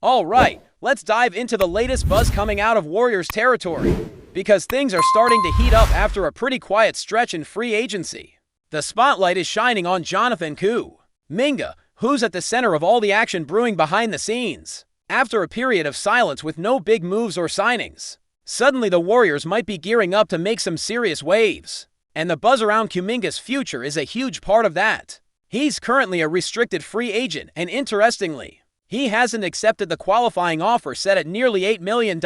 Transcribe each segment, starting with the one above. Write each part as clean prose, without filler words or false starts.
Alright, let's dive into the latest buzz coming out of Warriors territory, because things are starting to heat up after a pretty quiet stretch in free agency. The spotlight is shining on Jonathan Kuminga, who's at the center of all the action brewing behind the scenes. After a period of silence with no big moves or signings, suddenly the Warriors might be gearing up to make some serious waves. And the buzz around Kuminga's future is a huge part of that. He's currently a restricted free agent, and interestingly, he hasn't accepted the qualifying offer set at nearly $8 million,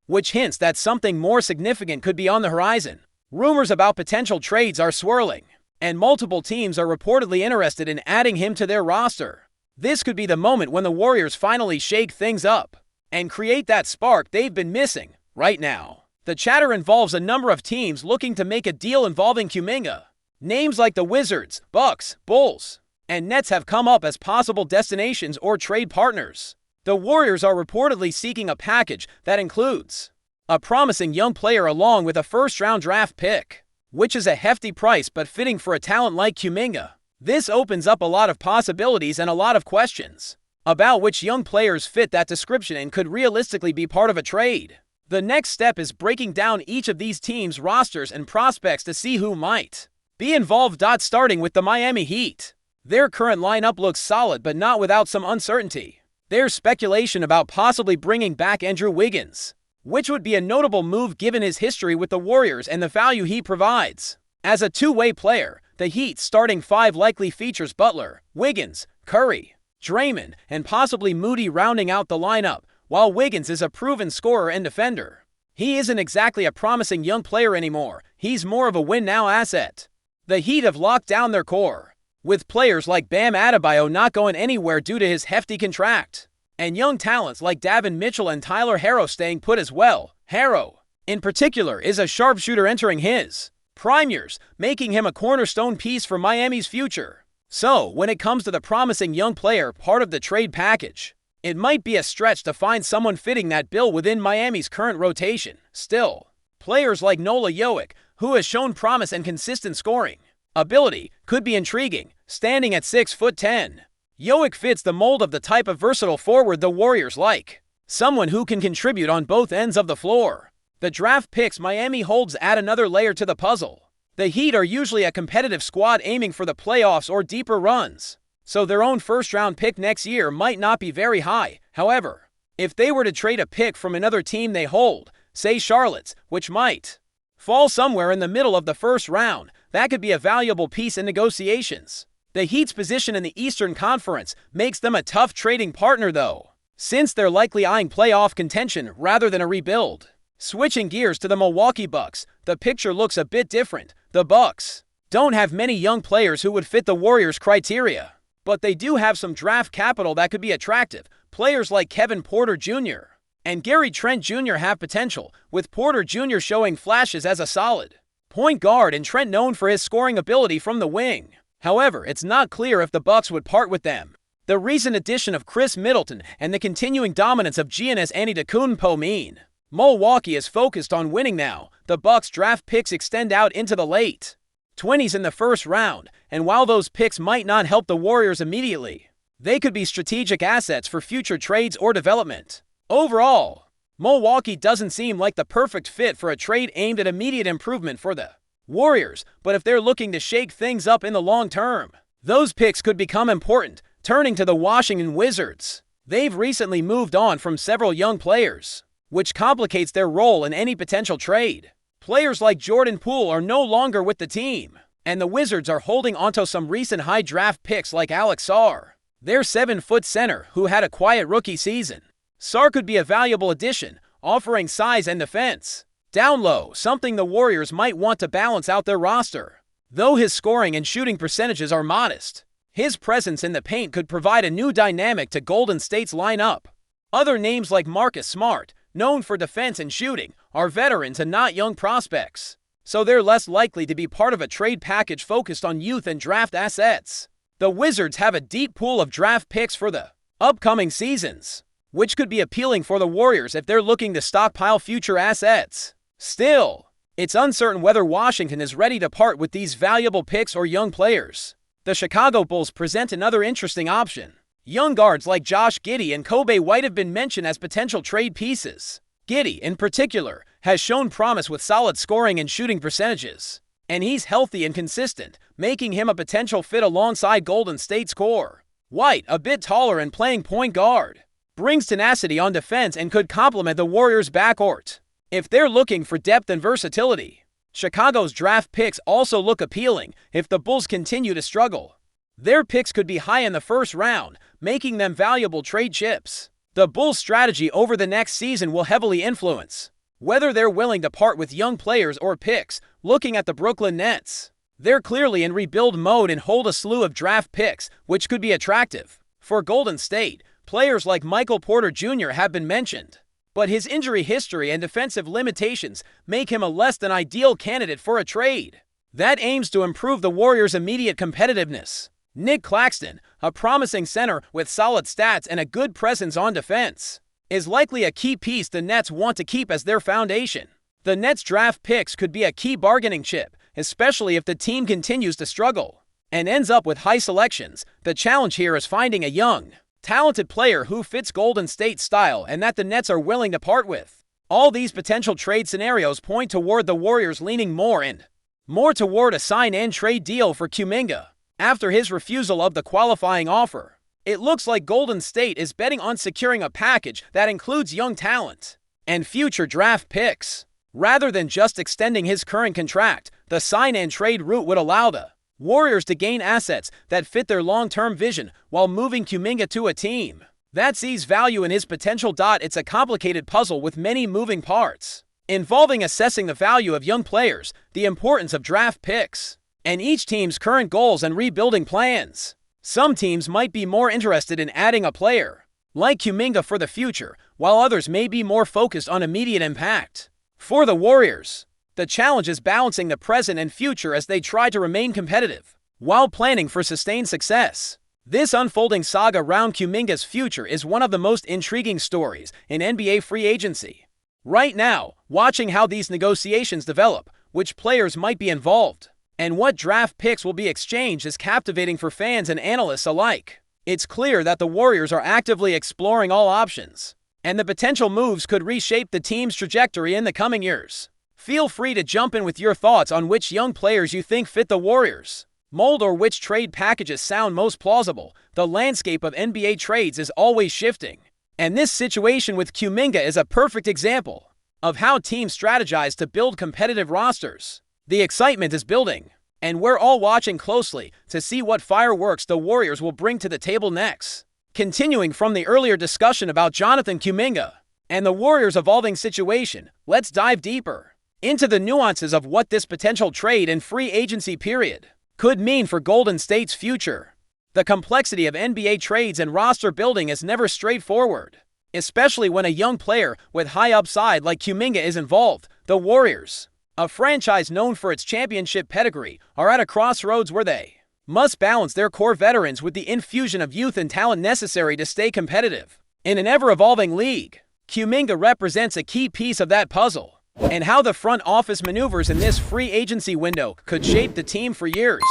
which hints that something more significant could be on the horizon. Rumors about potential trades are swirling, and multiple teams are reportedly interested in adding him to their roster. This could be the moment when the Warriors finally shake things up and create that spark they've been missing right now. The chatter involves a number of teams looking to make a deal involving Kuminga. Names like the Wizards, Bucks, Bulls, and Nets have come up as possible destinations or trade partners. The Warriors are reportedly seeking a package that includes a promising young player along with a first-round draft pick, which is a hefty price but fitting for a talent like Kuminga. This opens up a lot of possibilities and a lot of questions about which young players fit that description and could realistically be part of a trade. The next step is breaking down each of these teams' rosters and prospects to see who might be involved. Starting with the Miami Heat. Their current lineup looks solid but not without some uncertainty. There's speculation about possibly bringing back Andrew Wiggins, which would be a notable move given his history with the Warriors and the value he provides. As a two-way player, the Heat's starting five likely features Butler, Wiggins, Curry, Draymond, and possibly Moody rounding out the lineup. While Wiggins is a proven scorer and defender, he isn't exactly a promising young player anymore. He's more of a win-now asset. The Heat have locked down their core, with players like Bam Adebayo not going anywhere due to his hefty contract, and young talents like Davin Mitchell and Tyler Herro staying put as well. Herro, in particular, is a sharpshooter entering his prime years, making him a cornerstone piece for Miami's future. So, when it comes to the promising young player part of the trade package, it might be a stretch to find someone fitting that bill within Miami's current rotation. Still, players like Nikola Jokic, who has shown promise and consistent scoring ability, could be intriguing. Standing at 6'10", Jokic fits the mold of the type of versatile forward the Warriors like, someone who can contribute on both ends of the floor. The draft picks Miami holds add another layer to the puzzle. The Heat are usually a competitive squad aiming for the playoffs or deeper runs, so their own first-round pick next year might not be very high. However, if they were to trade a pick from another team they hold, say Charlotte's, which might fall somewhere in the middle of the first round, that could be a valuable piece in negotiations. The Heat's position in the Eastern Conference makes them a tough trading partner though, since they're likely eyeing playoff contention rather than a rebuild. Switching gears to the Milwaukee Bucks, the picture looks a bit different. The Bucks don't have many young players who would fit the Warriors' criteria, but they do have some draft capital that could be attractive. Players like Kevin Porter Jr. and Gary Trent Jr. have potential, with Porter Jr. showing flashes as a solid point guard and Trent known for his scoring ability from the wing. However, it's not clear if the Bucks would part with them. The recent addition of Chris Middleton and the continuing dominance of Giannis Antetokounmpo mean Milwaukee is focused on winning now. The Bucks' draft picks extend out into the late 20s in the first round, and while those picks might not help the Warriors immediately, they could be strategic assets for future trades or development. Overall, Milwaukee doesn't seem like the perfect fit for a trade aimed at immediate improvement for the Warriors, but if they're looking to shake things up in the long term, those picks could become important. Turning to the Washington Wizards, they've recently moved on from several young players, which complicates their role in any potential trade. Players like Jordan Poole are no longer with the team, and the Wizards are holding onto some recent high draft picks like Alex Sarr, their 7-foot center who had a quiet rookie season. Sarr could be a valuable addition, offering size and defense down low, something the Warriors might want to balance out their roster. Though his scoring and shooting percentages are modest, his presence in the paint could provide a new dynamic to Golden State's lineup. Other names like Marcus Smart, known for defense and shooting, are veterans and not young prospects, so they're less likely to be part of a trade package focused on youth and draft assets. The Wizards have a deep pool of draft picks for the upcoming seasons, which could be appealing for the Warriors if they're looking to stockpile future assets. Still, it's uncertain whether Washington is ready to part with these valuable picks or young players. The Chicago Bulls present another interesting option. Young guards like Josh Giddey and Kobe White have been mentioned as potential trade pieces. Giddey, in particular, has shown promise with solid scoring and shooting percentages. And he's healthy and consistent, making him a potential fit alongside Golden State's core. White, a bit taller and playing point guard, brings tenacity on defense and could complement the Warriors' backcourt. If they're looking for depth and versatility, Chicago's draft picks also look appealing if the Bulls continue to struggle. Their picks could be high in the first round, making them valuable trade chips. The Bulls' strategy over the next season will heavily influence whether they're willing to part with young players or picks. Looking at the Brooklyn Nets, they're clearly in rebuild mode and hold a slew of draft picks, which could be attractive. For Golden State, players like Michael Porter Jr. have been mentioned, but his injury history and defensive limitations make him a less than ideal candidate for a trade that aims to improve the Warriors' immediate competitiveness. Nick Claxton, a promising center with solid stats and a good presence on defense, is likely a key piece the Nets want to keep as their foundation. The Nets' draft picks could be a key bargaining chip, especially if the team continues to struggle and ends up with high selections. The challenge here is finding a young, talented player who fits Golden State's style and that the Nets are willing to part with. All these potential trade scenarios point toward the Warriors leaning more toward a sign-and-trade deal for Kuminga after his refusal of the qualifying offer. It looks like Golden State is betting on securing a package that includes young talent and future draft picks. Rather than just extending his current contract, the sign-and-trade route would allow the Warriors to gain assets that fit their long-term vision while moving Kuminga to a team that sees value in his potential. It's a complicated puzzle with many moving parts, involving assessing the value of young players, the importance of draft picks, and each team's current goals and rebuilding plans. Some teams might be more interested in adding a player like Kuminga for the future, while others may be more focused on immediate impact. For the Warriors, the challenge is balancing the present and future as they try to remain competitive while planning for sustained success. This unfolding saga around Kuminga's future is one of the most intriguing stories in NBA free agency. Right now, watching how these negotiations develop, which players might be involved, and what draft picks will be exchanged is captivating for fans and analysts alike. It's clear that the Warriors are actively exploring all options, and the potential moves could reshape the team's trajectory in the coming years. Feel free to jump in with your thoughts on which young players you think fit the Warriors mold or which trade packages sound most plausible. The landscape of NBA trades is always shifting, and this situation with Kuminga is a perfect example of how teams strategize to build competitive rosters. The excitement is building, and we're all watching closely to see what fireworks the Warriors will bring to the table next. Continuing from the earlier discussion about Jonathan Kuminga and the Warriors' evolving situation, let's dive deeper into the nuances of what this potential trade and free agency period could mean for Golden State's future. The complexity of NBA trades and roster building is never straightforward, especially when a young player with high upside like Kuminga is involved. The Warriors, a franchise known for its championship pedigree, are at a crossroads where they must balance their core veterans with the infusion of youth and talent necessary to stay competitive. In an ever-evolving league, Kuminga represents a key piece of that puzzle, and how the front office maneuvers in this free agency window could shape the team for years.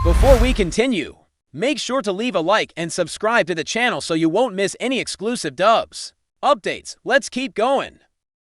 Before we continue, make sure to leave a like and subscribe to the channel so you won't miss any exclusive updates. Let's keep going.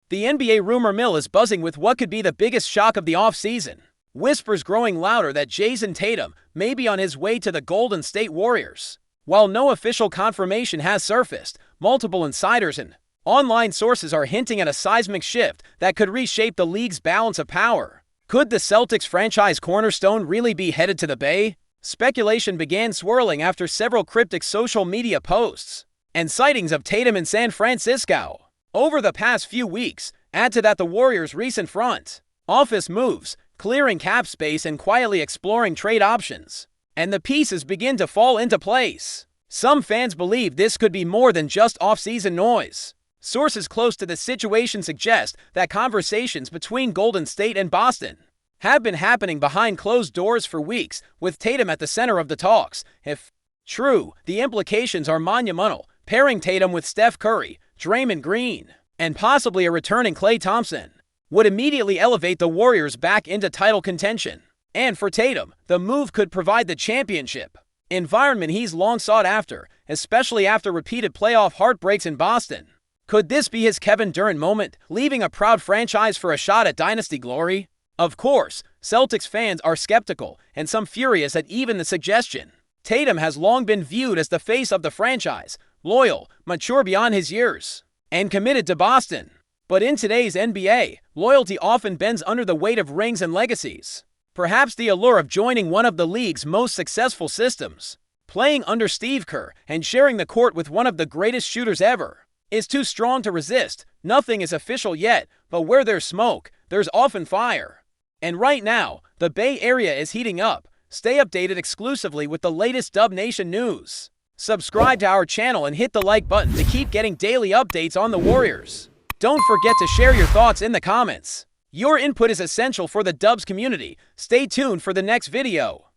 The NBA rumor mill is buzzing with what could be the biggest shock of the offseason. Whispers growing louder that Jason Tatum may be on his way to the Golden State Warriors. While no official confirmation has surfaced, multiple insiders and online sources are hinting at a seismic shift that could reshape the league's balance of power. Could the Celtics franchise cornerstone really be headed to the Bay? Speculation began swirling after several cryptic social media posts and sightings of Tatum in San Francisco over the past few weeks. Add to that the Warriors' recent front office moves, clearing cap space and quietly exploring trade options, and the pieces begin to fall into place. Some fans believe this could be more than just off-season noise. Sources close to the situation suggest that conversations between Golden State and Boston have been happening behind closed doors for weeks, with Tatum at the center of the talks. If true, the implications are monumental, pairing Tatum with Steph Curry, Draymond Green, and possibly a returning Klay Thompson would immediately elevate the Warriors back into title contention. And for Tatum, the move could provide the championship environment he's long sought after, especially after repeated playoff heartbreaks in Boston. Could this be his Kevin Durant moment, leaving a proud franchise for a shot at dynasty glory? Of course, Celtics fans are skeptical, and some furious at even the suggestion. Tatum has long been viewed as the face of the franchise, loyal, mature beyond his years, and committed to Boston. But in today's NBA, loyalty often bends under the weight of rings and legacies. Perhaps the allure of joining one of the league's most successful systems, playing under Steve Kerr and sharing the court with one of the greatest shooters ever, is too strong to resist. Nothing is official yet, but where there's smoke, there's often fire. And right now, the Bay Area is heating up. Stay updated exclusively with the latest Dub Nation news. Subscribe to our channel and hit the like button to keep getting daily updates on the Warriors. Don't forget to share your thoughts in the comments. Your input is essential for the Dubs community. Stay tuned for the next video.